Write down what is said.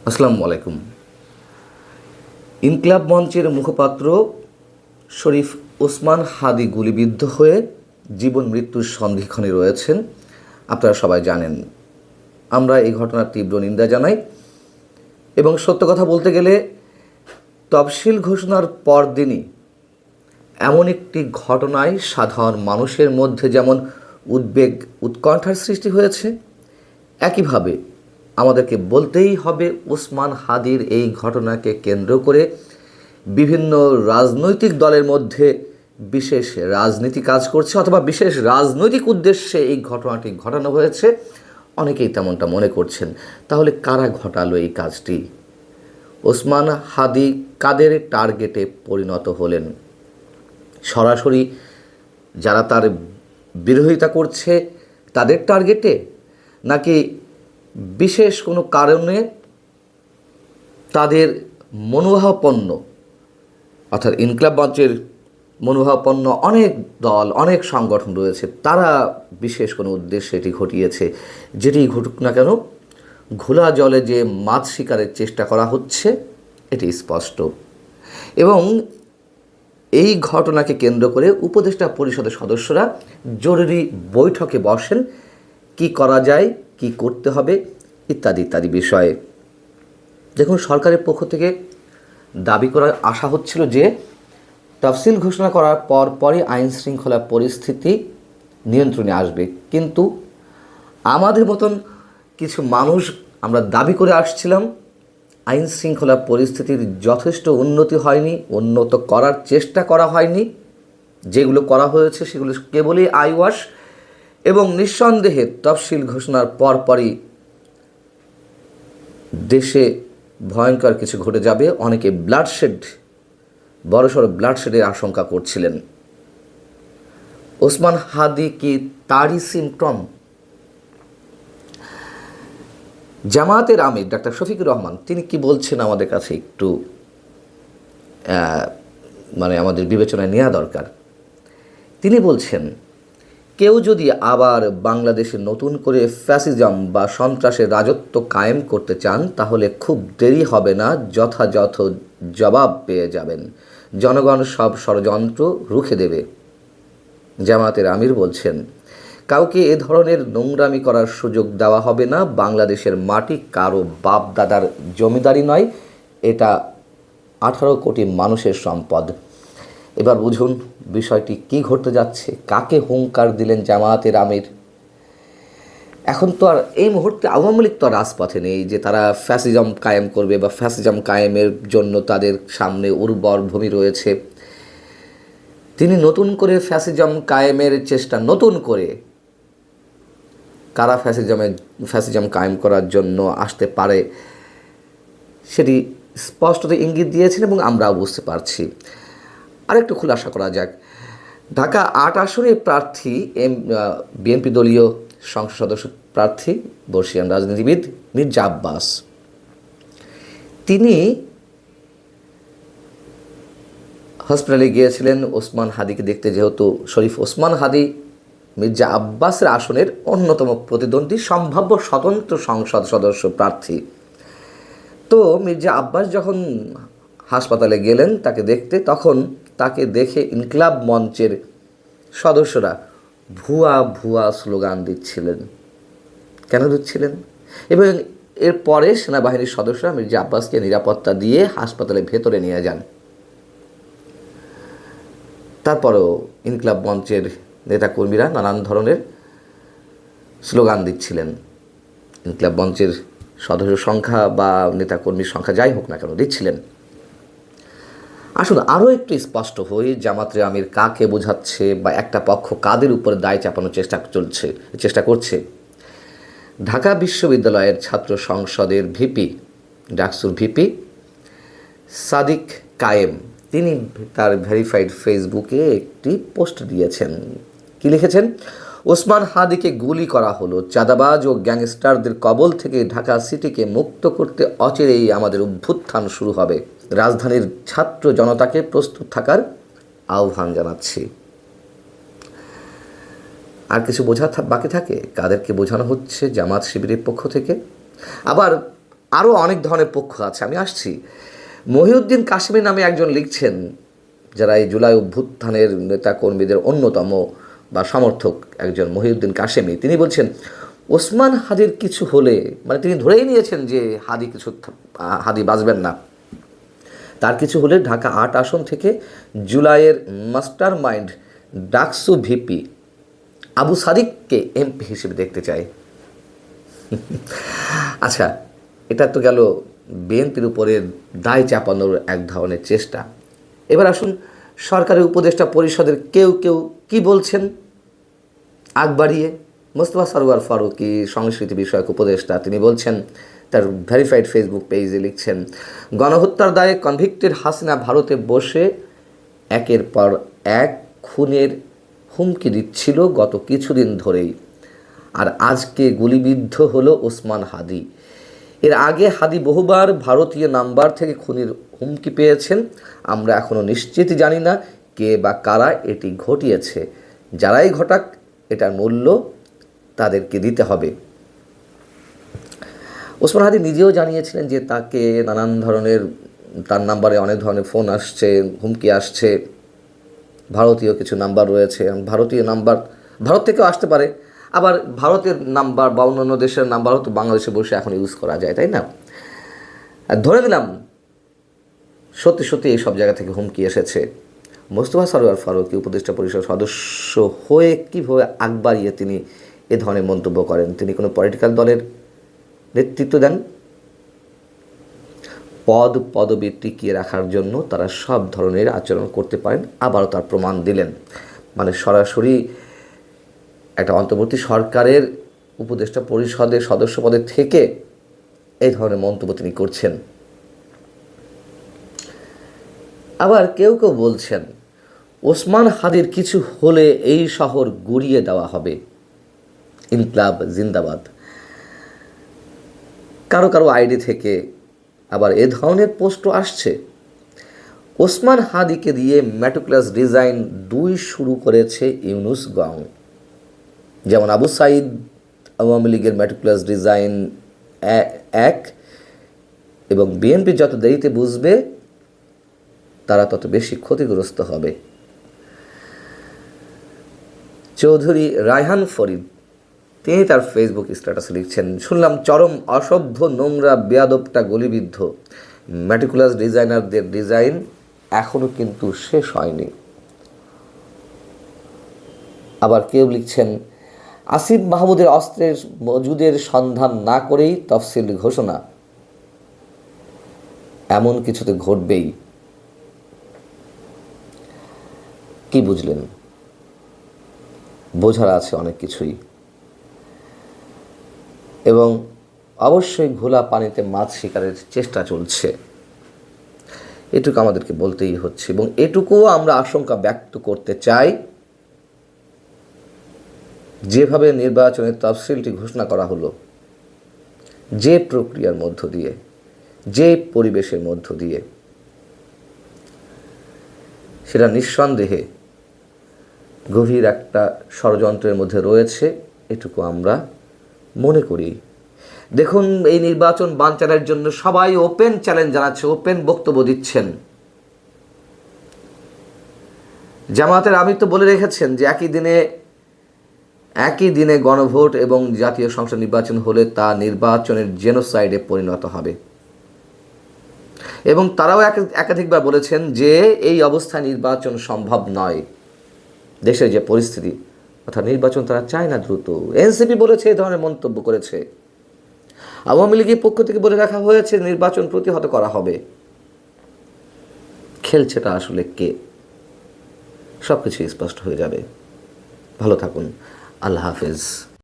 আসসালামু আলাইকুম। ইনকিলাব মঞ্চের মুখপাত্র শরীফ ওসমান হাদি গুলিবিদ্ধ হয়ে জীবন মৃত্যুর সন্ধিক্ষণে রয়েছেন, আপনারা সবাই জানেন। আমরা এই ঘটনার তীব্র নিন্দা জানাই এবং সত্য কথা বলতে গেলে তফসিল ঘোষণার পরদিনই এমন একটি ঘটনায় সাধারণ মানুষের মধ্যে যেমন উদ্বেগ উৎকণ্ঠার সৃষ্টি হয়েছে, একইভাবে আমাদেরকে বলতেই হবে ওসমান হাদির এই ঘটনাকে কেন্দ্র করে বিভিন্ন রাজনৈতিক দলের মধ্যে বিশেষ রাজনীতি কাজ করছে অথবা বিশেষ রাজনৈতিক উদ্দেশ্যে এই ঘটনাটি ঘটানো হয়েছে। অনেকেই তেমনটা মনে করছেন। তাহলে কারা ঘটালো এই কাজটি? ওসমান হাদি কাদের টার্গেটে পরিণত হলেন? সরাসরি যারা তার বিরোধিতা করছে তাদের টার্গেটে, নাকি বিশেষ কোনো কারণে তাদের মনোভাবাপন্ন, অর্থাৎ ইনকিলাব মঞ্চের মনোভাবাপন্ন অনেক দল, অনেক সংগঠন রয়েছে, তারা বিশেষ কোনো উদ্দেশ্যে এটি ঘটিয়েছে? যেটি ঘটুক না কেন, ঘোলা জলে যে মাছ শিকারের চেষ্টা করা হচ্ছে এটি স্পষ্ট। এবং এই ঘটনাকে কেন্দ্র করে উপদেষ্টা পরিষদের সদস্যরা জরুরি বৈঠকে বসেন, কি করা যায়, কি করতে হবে ইত্যাদি ইত্যাদি বিষয়ে। দেখুন, সরকারের পক্ষ থেকে দাবি করা আশা হচ্ছিল যে তফসিল ঘোষণা করার পরই আইন শৃঙ্খলা পরিস্থিতি নিয়ন্ত্রণে আসবে, কিন্তু আমাদের মতন কিছু মানুষ আমরা দাবি করে আসছিলাম আইন শৃঙ্খলা পরিস্থিতির যথেষ্ট উন্নতি হয়নি, উন্নত করার চেষ্টা করা হয়নি। যেগুলো করা হয়েছে সেগুলো কেবলই আইওয়াশ, এবং নিঃসন্দেহে তফসিল ঘোষণার পরই দেশে ভয়ঙ্কর কিছু ঘটে যাবে। অনেকে ব্লাডশেড, বড়সড় ব্লাডশেডের আশঙ্কা করছিলেন। ওসমান হাদি কি তারই সিমটম? জামায়াতের আমির ডাক্তার শফিকুর রহমান তিনি কি বলছেন আমাদের কাছে একটু আমাদের বিবেচনায় নেওয়া দরকার। তিনি বলছেন, কেউ যদি আবার বাংলাদেশে নতুন করে ফ্যাসিজম বা সন্ত্রাসের রাজত্ব কায়েম করতে চান তাহলে খুব দেরি হবে না, যথাযথ জবাব পেয়ে যাবেন। জনগণ সব ষড়যন্ত্র রুখে দেবে। জামায়াতের আমির বলছেন, কাউকে এ ধরনের নোংরামি করার সুযোগ দেওয়া হবে না। বাংলাদেশের মাটি কারো বাপ দাদার জমিদারি নয়, এটা 18 কোটি মানুষের সম্পদ। এবার বুঝুন বিষয়টি কি ঘটতে যাচ্ছে, কাকে হুঙ্কার দিলেন জামায়াতের আমির। এখন তো আর এই মুহূর্তে আওয়ামী লীগ তো রাজপথে নেই যে তারা ফ্যাসিজম কায়েম করবে বা ফ্যাসিজম কায়েমের জন্য তাদের সামনে উর্বর ভূমি রয়েছে। তিনি নতুন করে ফ্যাসিজম কায়েমের চেষ্টা, নতুন করে কারা ফ্যাসিজম কায়েম করার জন্য আসতে পারে সেটি স্পষ্টত ইঙ্গিত দিয়েছেন এবং আমরাও বুঝতে পারছি। আরেকটু খুলাসা করা যাক। ঢাকা 8 আসনের প্রার্থী বিএনপি দলীয় সংসদ সদস্য প্রার্থী বর্ষিয়ান রাজনীতিবিদ মির্জা আব্বাস, তিনি হসপিটালে গিয়েছিলেন ওসমান হাদিকে দেখতে, যেহেতু শরীফ ওসমান হাদি মির্জা আব্বাসের আসনের অন্যতম প্রতিদ্বন্দ্বী সম্ভাব্য স্বতন্ত্র সংসদ সদস্য প্রার্থী। তো মির্জা আব্বাস যখন হাসপাতালে গেলেন তাকে দেখতে, তখন তাকে দেখে ইনকিলাব মঞ্চের সদস্যরা ভুয়া ভুয়া স্লোগান দিচ্ছিলেন। কেন দিচ্ছিলেন? এবং এরপরে সেনাবাহিনীর সদস্যরা মির্জা আব্বাসকে নিরাপত্তা দিয়ে হাসপাতালের ভেতরে নিয়ে যান। তারপরেও ইনকিলাব মঞ্চের নেতাকর্মীরা নানান ধরনের স্লোগান দিচ্ছিলেন। ইনকিলাব মঞ্চের সদস্য সংখ্যা বা নেতাকর্মীর সংখ্যা যাই হোক না কেন দিচ্ছিলেন। আসলে আরও একটু স্পষ্ট হয়ে জামায়াতের আমির কাকে বোঝাচ্ছে বা একটা পক্ষ কাদের উপরে দায় চাপানোর চেষ্টা করছে। ঢাকা বিশ্ববিদ্যালয়ের ছাত্র সংসদের ভিপি, ডাকসুর ভিপি সাদিক কায়েম, তিনি তার ভেরিফাইড ফেসবুকে একটি পোস্ট দিয়েছেন। কি লিখেছেন? ওসমান হাদিকে গুলি করা হলো, চাঁদাবাজ ও গ্যাংস্টারদের কবল থেকে ঢাকা সিটিকে মুক্ত করতে অচিরেই আমাদের অভ্যুত্থান শুরু হবে। রাজধানীর ছাত্র জনতাকে প্রস্তুত থাকার আহ্বান জানাচ্ছি। আর কিছু বোঝা বাকি থাকে? কাদেরকে বোঝানো হচ্ছে জামাত শিবিরের পক্ষ থেকে? আবার আরও অনেক ধরনের পক্ষ আছে, আমি আসছি। মহিউদ্দিন কাশেমী নামে একজন লিখছেন, যারা এই জুলাই অভ্যুত্থানের নেতাকর্মীদের অন্যতম বা সমর্থক একজন মহিউদ্দিন কাশেমী, তিনি বলছেন ওসমান হাদির কিছু হলে, মানে তিনি ধরেই নিয়েছেন যে হাদি বাঁচবেন না, তার কিছু হলে ঢাকা ৮ আসন থেকে জুলাইয়ের mastermind DUCSU VP Abu সাদিককে এমপি হিসেবে দেখতে চায়। আচ্ছা, এটা তো গেল বিএনপির উপরে দায় চাপানোর এক ধরনের চেষ্টা। এবার আসুন সরকারের উপদেষ্টা পরিষদের কেউ কেউ কি বলছেন আগ বাড়িয়ে। মোস্তফা সরওয়ার ফারুকী সংস্কৃতি বিষয়ক উপদেষ্টা, তিনি বলছেন, তার ভেরিফাইড ফেসবুক পেজে লিখছেন, গণহত্যার দায়ে কনভিক্টেড হাসিনা ভারতে বসে একের পর এক খুনের হুমকি দিচ্ছিল গত কিছুদিন ধরেই, আর আজকে গুলিবিদ্ধ হলো ওসমান হাদি। এর আগে হাদি বহুবার ভারতীয় নাম্বার থেকে খুনের হুমকি পেয়েছেন। আমরা এখনও নিশ্চিত জানি না কে বা কারা এটি ঘটিয়েছে। যারাই ঘটাক, এটার মূল্য তাদেরকে দিতে হবে। ওসমান হাদি নিজেও জানিয়েছিলেন যে তাকে নানান ধরনের, তার নাম্বারে অনেক ধরনের ফোন আসছে, হুমকি আসছে। ভারতীয় কিছু নাম্বার রয়েছে, ভারতীয় নাম্বার ভারত থেকেও আসতে পারে, আবার ভারতের নাম্বার বা অন্যান্য দেশের নাম্বারও তো বাংলাদেশে বসে এখন ইউজ করা যায়, তাই না? ধরে নিলাম সত্যি সত্যি এই সব জায়গা থেকে হুমকি এসেছে। মোস্তফা সরওয়ার ফারুকী উপদেষ্টা পরিষদ সদস্য হয়ে কীভাবে আগ বাড়িয়ে তিনি এ ধরনের মন্তব্য করেন? তিনি কোনো পলিটিক্যাল দলের নেতৃত্ব দেন। পদবি টিকিয়ে রাখার জন্য তারা সব ধরনের আচরণ করতে পারেন, আবারও তার প্রমাণ দিলেন। মানে সরাসরি একটা অন্তর্বর্তী সরকারের উপদেষ্টা পরিষদের সদস্য পদে থেকে এই ধরনের মন্তব্য তিনি করছেন। আবার কেউ কেউ বলছেন ওসমান হাদির কিছু হলে এই শহর গুড়িয়ে দেওয়া হবে, ইনকলাব জিন্দাবাদ। কারো কারো আইডি থেকে আবার এ ধরনের পোস্টও আসছে। ওসমান হাদিকে দিয়ে ম্যাটিকুলাস ডিজাইন ২ শুরু করেছে ইউনুস গং। যেমন আবু সাইদ আওয়ামী লীগের ম্যাটিকুলাস ডিজাইন ১, এবং বিএনপি যত দেরিতে বুঝবে তারা তত বেশি ক্ষতিগ্রস্ত হবে। চৌধুরী রায়হান ফরিদ, তিনি তার ফেসবুক স্ট্যাটাসে লিখছেন, শুনলাম চরম অসভ্য নোংরা বেয়াদবটা গলিবিদ্ধ, ম্যাটিকুলাস ডিজাইনারদের ডিজাইন এখনও কিন্তু শেষ হয়নি। আবার কেউ লিখছেন, আসিফ মাহমুদের অস্ত্রের মজুদের সন্ধান না করেই তফসিল ঘোষণা, এমন কিছুতে ঘটবেই। কি বুঝলেন? বোঝার আছে অনেক কিছুই, এবং অবশ্যই ঘোলা পানিতে মাছ শিকারের চেষ্টা চলছে, এটুকু আমাদেরকে বলতেই হচ্ছে। এবং এটুকুও আমরা আশঙ্কা ব্যক্ত করতে চাই, যেভাবে নির্বাচনের তফসিলটি ঘোষণা করা হলো, যে প্রক্রিয়ার মধ্য দিয়ে, যে পরিবেশের মধ্য দিয়ে, সেটা নিঃসন্দেহে গভীর একটা ষড়যন্ত্রের মধ্যে রয়েছে, এটুকু আমরা মনে করি। দেখুন, এই নির্বাচন বানচালের জন্য সবাই ওপেন চ্যালেঞ্জ জানাচ্ছে, ওপেন বক্তব্য দিচ্ছেন। জামায়াতের আমির তো বলে রেখেছেন যে একই দিনে গণভোট এবং জাতীয় সংসদ নির্বাচন হলে তা নির্বাচনের জেনোসাইডে পরিণত হবে, এবং তারাও একাধিকবার বলেছেন যে এই অবস্থায় নির্বাচন সম্ভব নয়। দেশের যে পরিস্থিতি, অর্থাৎ নির্বাচন তারা চায় না দ্রুত। এনসিপি বলেছে, এই ধরনের মন্তব্য করেছে। আওয়ামী লীগের পক্ষ থেকে বলে রাখা হয়েছে নির্বাচন প্রতিহত করা হবে। খেলছেটা আসলে কে? সব কিছু স্পষ্ট হয়ে যাবে। ভালো থাকুন। আল্লাহ হাফেজ।